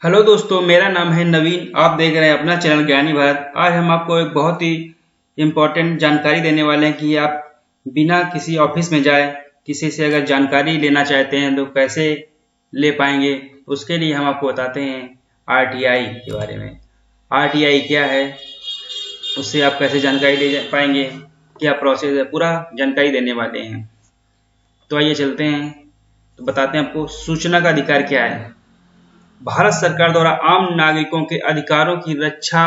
Hello दोस्तों, मेरा नाम है नवीन। आप देख रहे हैं अपना चैनल ज्ञानी भारत। आज हम आपको एक बहुत ही इम्पोर्टेंट जानकारी देने वाले हैं कि आप बिना किसी ऑफिस में जाए किसी से अगर जानकारी लेना चाहते हैं तो कैसे ले पाएंगे। उसके लिए हम आपको बताते हैं आरटीआई के बारे में। आरटीआई क्या है, उससे आप कैसे जानकारी ले पाएंगे, क्या प्रोसेस है, पूरा जानकारी देने वाले हैं। तो आइए चलते हैं, तो बताते हैं आपको सूचना का अधिकार क्या है। भारत सरकार द्वारा आम नागरिकों के अधिकारों की रक्षा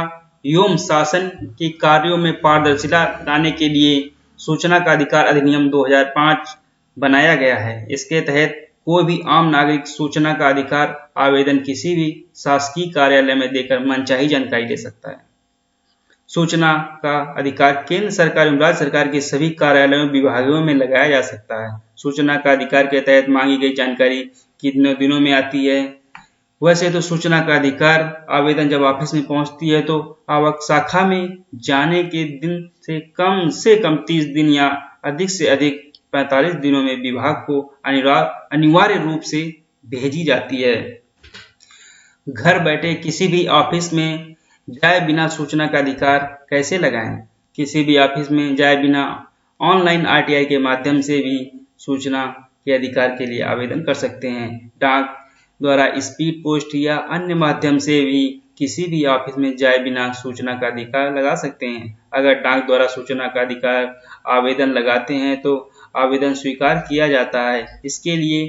एवं शासन के कार्यों में पारदर्शिता लाने के लिए सूचना का अधिकार अधिनियम 2005 बनाया गया है। इसके तहत कोई भी आम नागरिक सूचना का अधिकार आवेदन किसी भी शासकीय कार्यालय में देकर मनचाही जानकारी ले सकता है। सूचना का अधिकार केंद्र सरकार एवं राज्य सरकार के सभी कार्यालयों विभागों में लगाया जा सकता है। सूचना का अधिकार के तहत मांगी गई जानकारी कितने दिनों में आती है। वैसे तो सूचना का अधिकार आवेदन जब ऑफिस में पहुंचती है तो आवक शाखा में जाने के दिन से कम 30 दिन या अधिक से अधिक 45 दिनों में विभाग को अनिवार्य रूप से भेजी जाती है। घर बैठे किसी भी ऑफिस में जाए बिना सूचना का अधिकार कैसे लगाएं? किसी भी ऑफिस में जाए बिना ऑनलाइन आरटीआई के माध्यम से भी सूचना के अधिकार के लिए आवेदन कर सकते हैं। डाक द्वारा स्पीड पोस्ट या अन्य माध्यम से भी किसी भी ऑफिस में जाए बिना सूचना का अधिकार लगा सकते हैं। अगर डाक द्वारा सूचना का अधिकार आवेदन लगाते हैं तो आवेदन स्वीकार किया जाता है। इसके लिए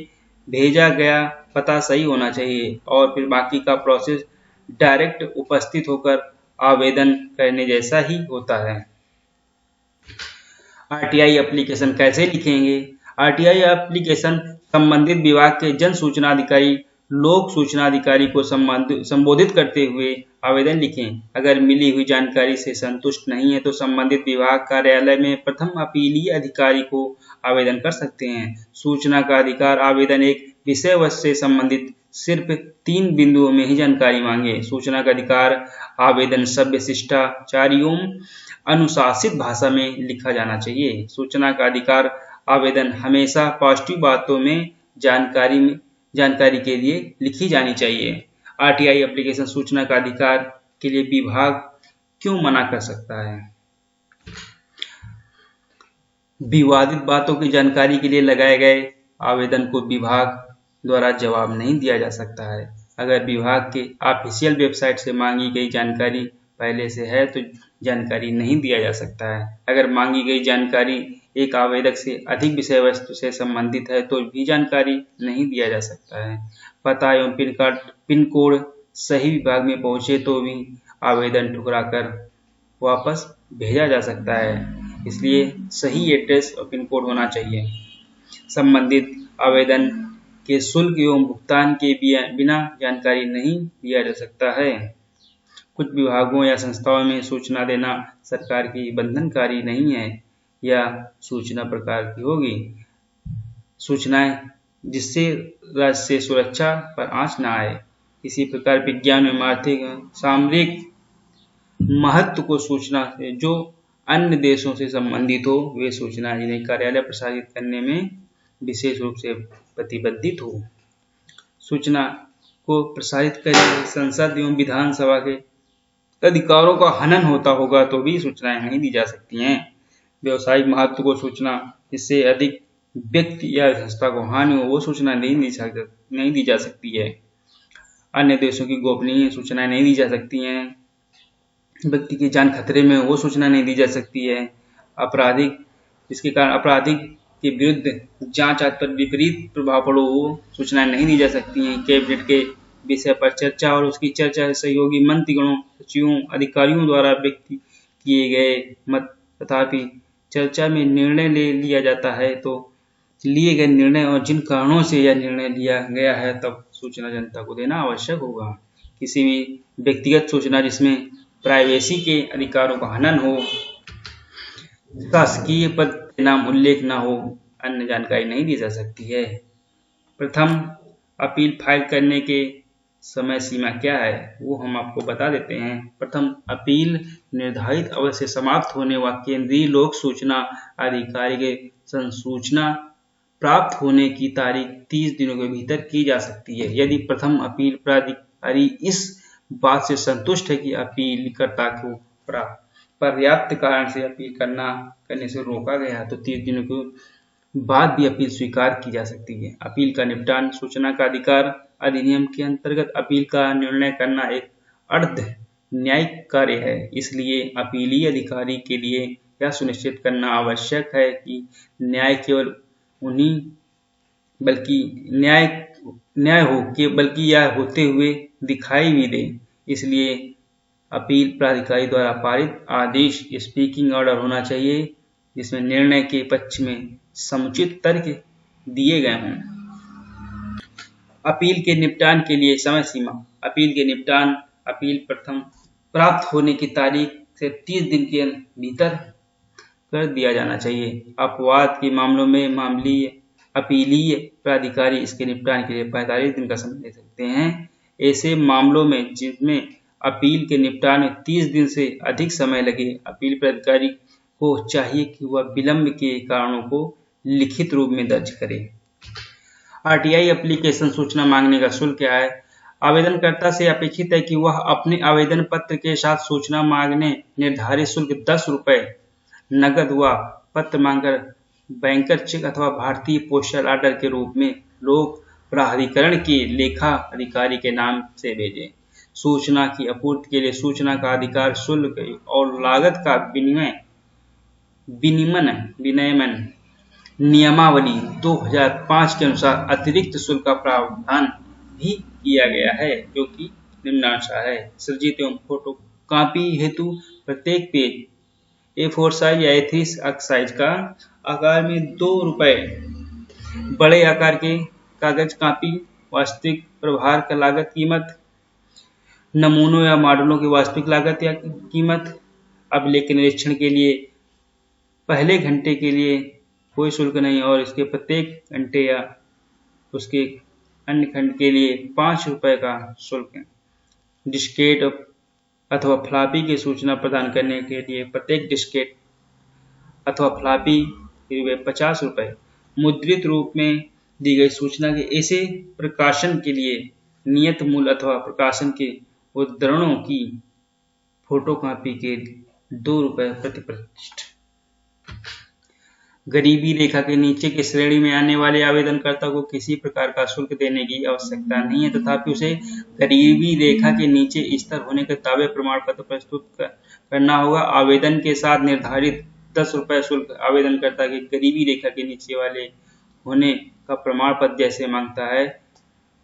भेजा गया पता सही होना चाहिए और फिर बाकी का प्रोसेस डायरेक्ट उपस्थित होकर आवेदन करने जैसा ही होता है। आरटीआई एप्लीकेशन कैसे लिखेंगे? आरटीआई एप्लीकेशन संबंधित विभाग के जन सूचना अधिकारी लोक सूचना अधिकारी को संबोधित करते हुए आवेदन लिखें। अगर मिली हुई जानकारी से संतुष्ट नहीं है तो संबंधित विभाग कार्यालय में प्रथम अपीलीय अधिकारी को आवेदन कर सकते हैं। सूचना का अधिकार आवेदन एक विषय वस्तु से संबंधित सिर्फ 3 बिंदुओं में ही जानकारी मांगे। सूचना का अधिकार आवेदन सभ्य शिष्टाचार एवं अनुशासित भाषा में लिखा जाना चाहिए। सूचना का अधिकार आवेदन हमेशा पॉजिटिव बातों में जानकारी के लिए लिखी जानी चाहिए। आरटीआई एप्लीकेशन सूचना का अधिकार के लिए विभाग क्यों मना कर सकता है? विवादित बातों की जानकारी के लिए लगाए गए आवेदन को विभाग द्वारा जवाब नहीं दिया जा सकता है। अगर विभाग के ऑफिशियल वेबसाइट से मांगी गई जानकारी पहले से है तो जानकारी नहीं दिया जा सकता है। अगर मांगी गई जानकारी एक आवेदक से अधिक विषय वस्तु से संबंधित है तो भी जानकारी नहीं दिया जा सकता है। पता एवं पिन कोड सही विभाग में पहुंचे तो भी आवेदन ठुकराकर वापस भेजा जा सकता है। इसलिए सही एड्रेस और पिन कोड होना चाहिए। संबंधित आवेदन के शुल्क एवं भुगतान के बिना जानकारी नहीं दिया जा सकता है। कुछ विभागों या संस्थाओं में सूचना देना सरकार की बंधनकारी नहीं है या सूचना प्रकार की होगी। सूचनाएं जिससे राष्ट्रीय सुरक्षा पर आंच न आए। इसी प्रकार विज्ञान एवं आर्थिक सामरिक महत्व को सूचना से जो अन्य देशों से संबंधित हो वे सूचना जिन्हें कार्यालय प्रसारित करने में विशेष रूप से प्रतिबद्धित हो। सूचना को प्रसारित करने संसद एवं विधानसभा के अधिकारों का हनन होता होगा तो भी सूचनाएं नहीं दी जा सकती हैं। व्यवसायिक महत्व को सूचना इससे अधिक व्यक्ति या संस्था को हानि हो वो सूचना नहीं दी जा सकती है। अन्य देशों की गोपनीय सूचनाएं नहीं दी जा सकती हैं। व्यक्ति की जान खतरे में वो सूचना नहीं दी जा सकती है। इसके कारण अपराधिक के विरुद्ध जांच आदि पर विपरीत प्रभाव पड़ो वो सूचनाएं नहीं दी जा सकती हैं। कैबिनेट के विषय पर चर्चा और उसकी चर्चा सहयोगी मंत्रीगणों, सचिवों, अधिकारियों द्वारा व्यक्त किए गए मत तथापि चर्चा में निर्णय ले लिया जाता है तो लिए गए निर्णय और जिन कारणों से यह निर्णय लिया गया है तब सूचना जनता को देना आवश्यक होगा। किसी भी व्यक्तिगत सूचना जिसमें प्राइवेसी के अधिकारों का हनन हो, शासकीय पद के नाम उल्लेख न हो, अन्य जानकारी नहीं दी जा सकती है। प्रथम अपील फाइल करने के समय सीमा क्या है वो हम आपको बता देते हैं। प्रथम अपील निर्धारित अवधि से समाप्त होने व केंद्रीय लोक सूचना अधिकारी के संसूचना प्राप्त होने की तारीख 30 दिनों के भीतर की जा सकती है। यदि प्रथम अपील अधिकारी इस बात से संतुष्ट है कि अपीलकर्ता को पर्याप्त कारण से अपील करने से रोका गया है तो 30 दिनों के बाद भी अपील स्वीकार की जा सकती है। अपील का निपटान सूचना का अधिकार अधिनियम के अंतर्गत अपील का निर्णय करना एक अर्ध न्यायिक कार्य है। इसलिए अपीलीय अधिकारी के लिए यह सुनिश्चित करना आवश्यक है कि न्याय केवल उन्हीं बल्कि यह होते हुए दिखाई भी दे। इसलिए अपील प्राधिकारी द्वारा पारित आदेश स्पीकिंग ऑर्डर होना चाहिए जिसमें निर्णय के पक्ष में समुचित तर्क दिए गए हों। अपील के निपटान के लिए समय सीमा। अपील के निपटान अपील प्रथम प्राप्त होने की तारीख से 30 दिन के भीतर कर दिया जाना चाहिए। अपवाद के मामलों में अपीलीय प्राधिकारी इसके निपटान के लिए 45 दिन का समय ले सकते हैं। ऐसे मामलों में जिनमें अपील के निपटान में 30 दिन से अधिक समय लगे, अपील प्राधिकारी को चाहिए कि वह विलंब के कारणों को लिखित रूप में दर्ज करे। आरटीआई एप्लीकेशन सूचना मांगने का शुल्क क्या है? आवेदनकर्ता से अपेक्षित है कि वह अपने आवेदन पत्र के साथ सूचना मांगने निर्धारित शुल्क 10 रुपये नकद व पत्र मांगकर बैंकर चेक अथवा भारतीय पोस्टल ऑर्डर के रूप में लोक प्राधिकरण के लेखा अधिकारी के नाम से भेजें। सूचना की आपूर्ति के लिए सूचना का अधिकार शुल्क और लागत का विनियमन नियमावली 2005 के अनुसार अतिरिक्त शुल्क का प्रावधान भी किया गया है जो कि निम्नानुसार है। सृजित एवं फोटो कॉपी हेतु प्रत्येक पेज A4 साइज या A3 साइज का आकार में 2 रुपये, बड़े आकार के कागज कॉपी वास्तविक प्रभार का लागत कीमत, नमूनों या मॉडलों की वास्तविक लागत या कीमत, अभिलेख के निरीक्षण के लिए पहले घंटे के लिए कोई शुल्क नहीं और इसके प्रत्येक घंटे या उसके अन्य खंड के लिए 5 रुपये का शुल्क है। डिस्केट अथवा फ्लॉपी की सूचना प्रदान करने के लिए प्रत्येक डिस्केट अथवा फ्लॉपी के 50 रुपये। मुद्रित रूप में दी गई सूचना के ऐसे प्रकाशन के लिए नियत मूल्य अथवा प्रकाशन के उद्धरणों की फोटोकॉपी के 2 रुपये प्रति पृष्ठ। गरीबी रेखा के नीचे की श्रेणी में आने वाले आवेदनकर्ता को किसी प्रकार का शुल्क देने की आवश्यकता नहीं है, तथापि उसे गरीबी रेखा के नीचे स्तर होने के दावे प्रमाण पत्र प्रस्तुत करना होगा। आवेदन के साथ निर्धारित 10 रुपये शुल्क आवेदनकर्ता के गरीबी रेखा के नीचे वाले होने का प्रमाण पत्र जैसे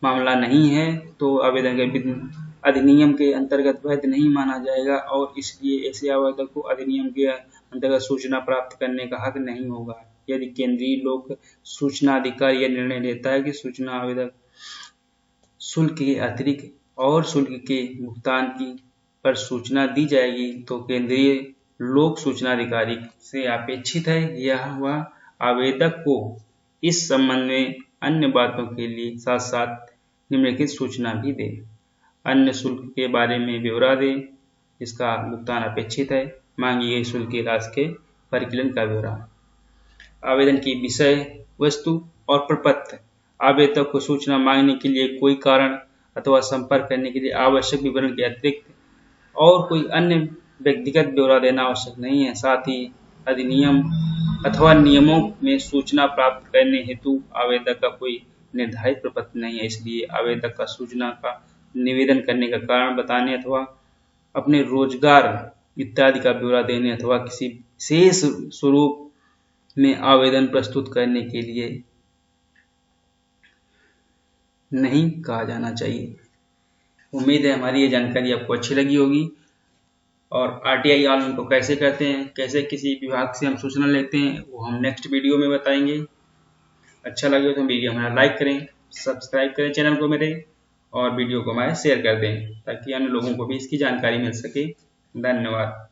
मामला नहीं है तो आवेदन के अधिनियम के अंतर्गत वैध नहीं माना जाएगा और इसलिए ऐसे आवेदक को अधिनियम के अंतर्गत सूचना प्राप्त करने का हक नहीं होगा। यदि केंद्रीय लोक सूचना अधिकारी यह निर्णय लेता है कि सूचना आवेदक शुल्क के अतिरिक्त और शुल्क के भुगतान की पर सूचना दी जाएगी तो केंद्रीय लोक सूचना अधिकारी से अपेक्षित है यह वह आवेदक को इस संबंध में अन्य बातों के लिए साथ साथ निम्नलिखित सूचना भी दे। अन्य शुल्क के बारे में ब्यौरा दे इसका भुगतान अपेक्षित है। मांगी गई शुल्क की राशि के परिकलन का ब्यौरा। आवेदन की विषय वस्तु और प्रपत्र। आवेदक को सूचना मांगने के लिए कोई कारण अथवा संपर्क करने के लिए आवश्यक विवरण के अतिरिक्त और कोई अन्य व्यक्तिगत ब्यौरा देना आवश्यक नहीं है। साथ ही अधिनियम अथवा नियमों में सूचना प्राप्त करने हेतु आवेदक का कोई निर्धारित प्रपत्र नहीं है, इसलिए आवेदक का सूचना का निवेदन करने का कारण बताने अथवा अपने रोजगार इत्यादि का ब्यौरा देने अथवा किसी विशेष स्वरूप में आवेदन प्रस्तुत करने के लिए नहीं कहा जाना चाहिए। उम्मीद है हमारी ये जानकारी आपको अच्छी लगी होगी और आरटीआई ऑनलाइन को कैसे करते हैं, कैसे किसी विभाग से हम सूचना लेते हैं वो हम नेक्स्ट वीडियो में बताएंगे। अच्छा लगे तो वीडियो हमारा लाइक करें, सब्सक्राइब करें चैनल को मेरे और वीडियो को हमारे शेयर कर दें ताकि अन्य लोगों को भी इसकी जानकारी मिल सके। धन्यवाद।